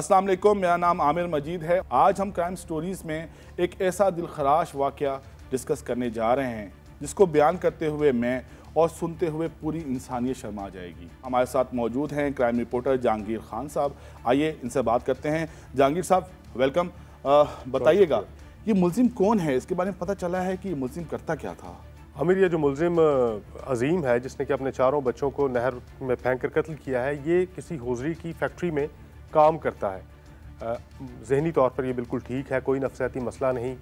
अस्सलाम वालेकुम, मेरा नाम आमिर मजीद है। आज हम क्राइम स्टोरीज़ में एक ऐसा दिलखराश वाक़या डिस्कस करने जा रहे हैं जिसको बयान करते हुए मैं और सुनते हुए पूरी इंसानियत शर्मा जाएगी। हमारे साथ मौजूद हैं क्राइम रिपोर्टर जहांगीर खान साहब। आइए इनसे बात करते हैं। जहांगीर साहब वेलकम। बताइएगा ये मुलजिम कौन है, इसके बारे में पता चला है कि मुलजिम करता क्या था? आमिर, ये जो मुलजिम अजीम है जिसने कि अपने चारों बच्चों को नहर में फेंक कर कत्ल किया है, ये किसी होजरी की फैक्ट्री में काम करता है। जहनी तौर पर ये बिल्कुल ठीक है, कोई नफसियाती मसला नहीं,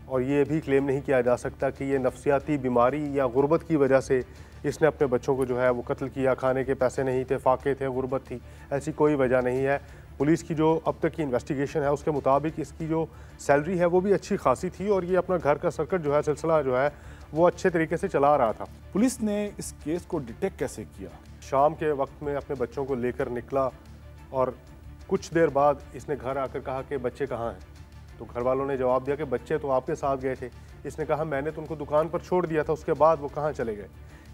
और ये भी क्लेम नहीं किया जा सकता कि ये नफसियाती बीमारी या गुर्बत की वजह से इसने अपने बच्चों को जो है वो कत्ल किया। खाने के पैसे नहीं थे, फाके थे, गुर्बत थी, ऐसी कोई वजह नहीं है। पुलिस की जो अब तक की इन्वेस्टिगेशन है उसके मुताबिक इसकी जो सैलरी है वो भी अच्छी खासी थी, और ये अपना घर का सर्कट जो है, सिलसिला जो है वो अच्छे तरीके से चला रहा था। पुलिस ने इस केस को डिटेक्ट कैसे किया? शाम के वक्त में अपने बच्चों को लेकर निकला और कुछ देर बाद इसने घर आकर कहा कि बच्चे कहाँ हैं। तो घर वालों ने जवाब दिया कि बच्चे तो आपके साथ गए थे। इसने कहा मैंने तो उनको दुकान पर छोड़ दिया था, उसके बाद वो कहाँ चले गए।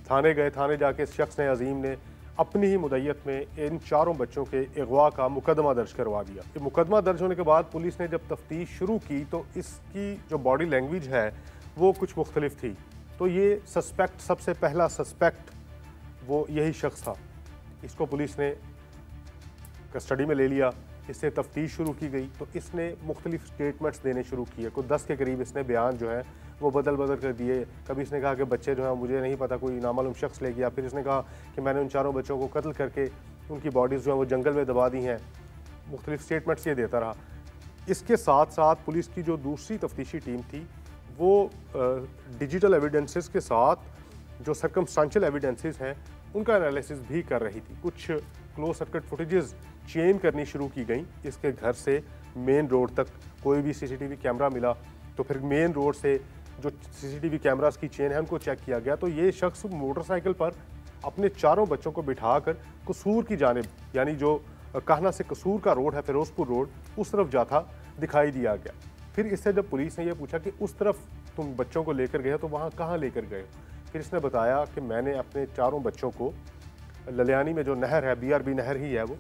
थाने गए, थाने जाके इस शख्स ने, अजीम ने, अपनी ही मुद्दत में इन चारों बच्चों के अगवा का मुकदमा दर्ज करवा दिया। ये मुकदमा दर्ज होने के बाद पुलिस ने जब तफ्तीश शुरू की तो इसकी जो बॉडी लैंग्वेज है वो कुछ मुख्तलिफ थी। तो ये सस्पेक्ट, सबसे पहला सस्पेक्ट वो यही शख्स था। इसको पुलिस ने कस्टडी में ले लिया, इससे तफ्तीश शुरू की गई तो इसने मुख्तलिफ स्टेटमेंट्स देने शुरू किए। कुछ 10 के करीब इसने बयान जो है वो बदल बदल कर दिए। कभी इसने कहा कि बच्चे जो हैं मुझे नहीं पता, कोई नामालूम शख्स ले गया। फिर इसने कहा कि मैंने उन चारों बच्चों को कत्ल करके उनकी बॉडीज़ जो है वो जंगल में दबा दी हैं। मुख्तलिफ स्टेटमेंट्स ये देता रहा। इसके साथ साथ पुलिस की जो दूसरी तफ्तीशी टीम थी वो डिजिटल एविडेंसेस के साथ जो सर्कमस्टांशियल एविडेंसेस हैं उनका एनालिसिस भी कर रही थी। कुछ क्लोज सर्किट फुटेजेस चेन करनी शुरू की गई। इसके घर से मेन रोड तक कोई भी सीसीटीवी कैमरा मिला तो फिर मेन रोड से जो सीसीटीवी कैमरास की चेन है उनको चेक किया गया। तो ये शख्स मोटरसाइकिल पर अपने चारों बच्चों को बिठाकर कसूर की जानिब, यानी जो कहना से कसूर का रोड है, फिरोजपुर रोड, उस तरफ जाता दिखाई दिया गया। फिर इससे जब पुलिस ने यह पूछा कि उस तरफ तुम बच्चों को लेकर गए हो तो वहाँ कहाँ लेकर गए हो, फिर इसने बताया कि मैंने अपने चारों बच्चों को ललियानी में जो नहर है, BRB नहर ही है वो,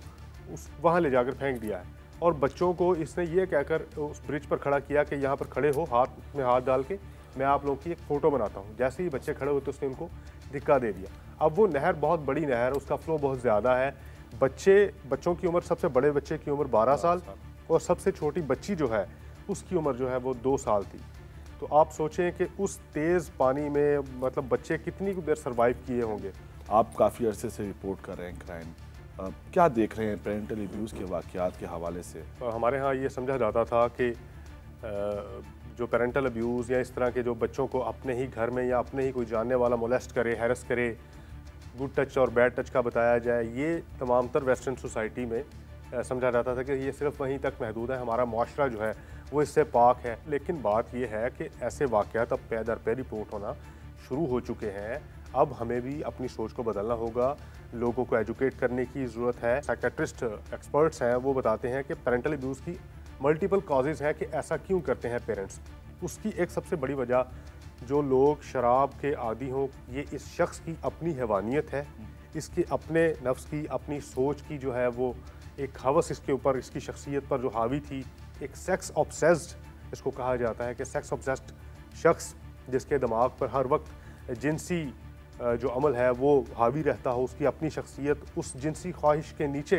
उस वहाँ ले जाकर फेंक दिया है। और बच्चों को इसने ये कहकर उस ब्रिज पर खड़ा किया कि यहाँ पर खड़े हो, हाथ में हाथ डाल के मैं आप लोगों की एक फ़ोटो बनाता हूँ। जैसे ही बच्चे खड़े होते उसने उनको धिक्का दे दिया। अब वो नहर बहुत बड़ी नहर, उसका फ्लो बहुत ज़्यादा है। बच्चों की उम्र, सबसे बड़े बच्चे की उम्र 12 साल और सबसे छोटी बच्ची जो है उसकी उम्र जो है वो 2 साल थी। तो आप सोचें कि उस तेज़ पानी में मतलब बच्चे कितनी देर सर्वाइव किए होंगे। आप काफ़ी अरसे से रिपोर्ट कर रहे हैं क्राइम, क्या देख रहे हैं पेरेंटल अब्यूज़ के वाक़यात के हवाले से? हमारे यहाँ ये समझा जाता था कि जो पेरेंटल अब्यूज़ या इस तरह के जो बच्चों को अपने ही घर में या अपने ही कोई जानने वाला मोलेस्ट करे, हैरस करे, गुड टच और बैड टच का बताया जाए, ये तमाम तर वेस्टर्न सोसाइटी में समझा जाता था कि ये सिर्फ वहीं तक महदूद है, हमारा माशरा जो है वो इससे पाक है। लेकिन बात ये है कि ऐसे वाक़यात अब पे दर पे रिपोर्ट होना शुरू हो चुके हैं। अब हमें भी अपनी सोच को बदलना होगा, लोगों को एजुकेट करने की ज़रूरत है। साइकेट्रिस्ट एक्सपर्ट्स हैं वो बताते हैं कि पेरेंटल अब्यूज़ की मल्टीपल कॉजेज़ हैं कि ऐसा क्यों करते हैं पेरेंट्स। उसकी एक सबसे बड़ी वजह जो लोग शराब के आदी हों, ये इस शख्स की अपनी हैवानियत है, इसके अपने नफ्स की, अपनी सोच की जो है वो एक हवस इसके ऊपर, इसकी शख्सियत पर जो हावी थी। एक सेक्स ऑब्सेस्ड इसको कहा जाता है कि सेक्स ऑब्सेस्ड शख्स जिसके दिमाग पर हर वक्त जिनसी जो अमल है वो हावी रहता हो, उसकी अपनी शख्सियत उस जिनसी ख्वाहिश के नीचे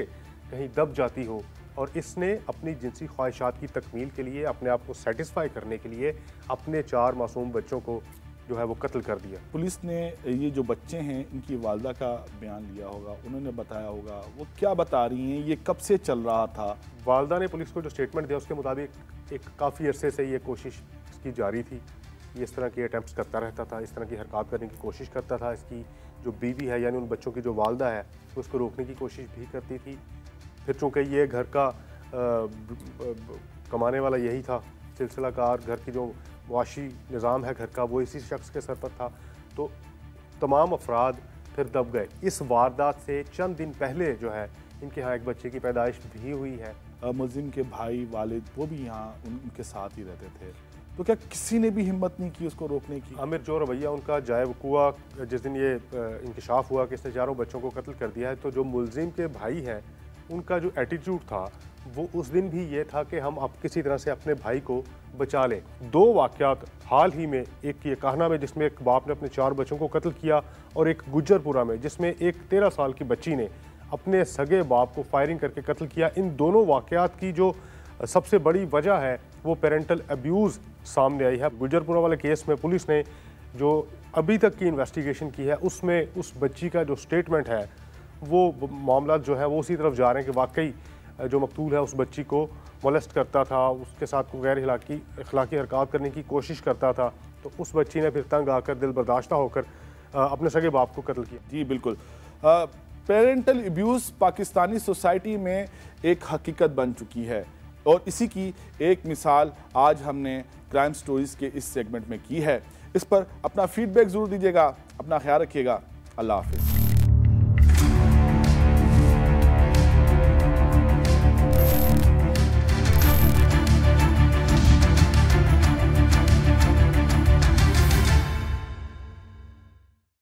कहीं दब जाती हो, और इसने अपनी जिनसी ख्वाहिशात की तकमील के लिए, अपने आप को सेटिस्फाई करने के लिए अपने 4 मासूम बच्चों को जो है वो कत्ल कर दिया। पुलिस ने ये जो बच्चे हैं इनकी वालदा का बयान लिया होगा, उन्होंने बताया होगा, वो क्या बता रही हैं, ये कब से चल रहा था? वालदा ने पुलिस को जो स्टेटमेंट दिया उसके मुताबिक एक काफ़ी अरसे से ये कोशिश इसकी जारी थी। ये इस तरह के अटैम्प्ट्स करता रहता था, इस तरह की हरकत करने की कोशिश करता था। इसकी जो बीवी है यानी उन बच्चों की जो वालदा है उसको रोकने की कोशिश भी करती थी। फिर चूँकि ये घर का कमाने वाला यही था, सिलसिलाकार, घर की जो मुआशी निज़ाम है घर का वो इसी शख्स के सर पर था, तो तमाम अफराद फिर दब गए। इस वारदात से चंद दिन पहले जो है इनके यहाँ एक बच्चे की पैदाइश भी हुई है। मुलजिम के भाई, वालिद, वो भी यहाँ उनके साथ ही रहते थे, तो क्या किसी ने भी हिम्मत नहीं की उसको रोकने की? आमिर, जो रवैया उनका जाए वक़ुआ जिस दिन ये इंकशाफ हुआ कि इसने चारों बच्चों को कत्ल कर दिया है, तो जो मुलजिम के भाई हैं उनका जो एटीट्यूड था वो उस दिन भी ये था कि हम अब किसी तरह से अपने भाई को बचा लें। 2 वाक़यात हाल ही में, एक ये कान्हा में जिसमें एक बाप ने अपने 4 बच्चों को कत्ल किया, और एक गुज्जरपुरा में जिसमें एक 13 साल की बच्ची ने अपने सगे बाप को फायरिंग करके कत्ल किया। इन दोनों वाक़यात की जो सबसे बड़ी वजह है वो पेरेंटल अब्यूज़ सामने आई है। गुज्जरपुरा वाले केस में पुलिस ने जो अभी तक की इन्वेस्टिगेशन की है उसमें उस बच्ची का जो स्टेटमेंट है वो मामला जो है वो उसी तरफ जा रहे हैं कि वाकई जो मकतूल है उस बच्ची को मोलेस्ट करता था, उसके साथ को गैर अखलाकी हरकत करने की कोशिश करता था। तो उस बच्ची ने फिर तंग आकर, दिल बर्दाश्त होकर अपने सगे बाप को कत्ल किया। जी बिल्कुल। पेरेंटल अब्यूज़ पाकिस्तानी सोसाइटी में एक हकीकत बन चुकी है और इसी की एक मिसाल आज हमने क्राइम स्टोरीज़ के इस सेगमेंट में की है। इस पर अपना फीडबैक ज़रूर दीजिएगा। अपना ख्याल रखिएगा। अल्लाह हाफिज़।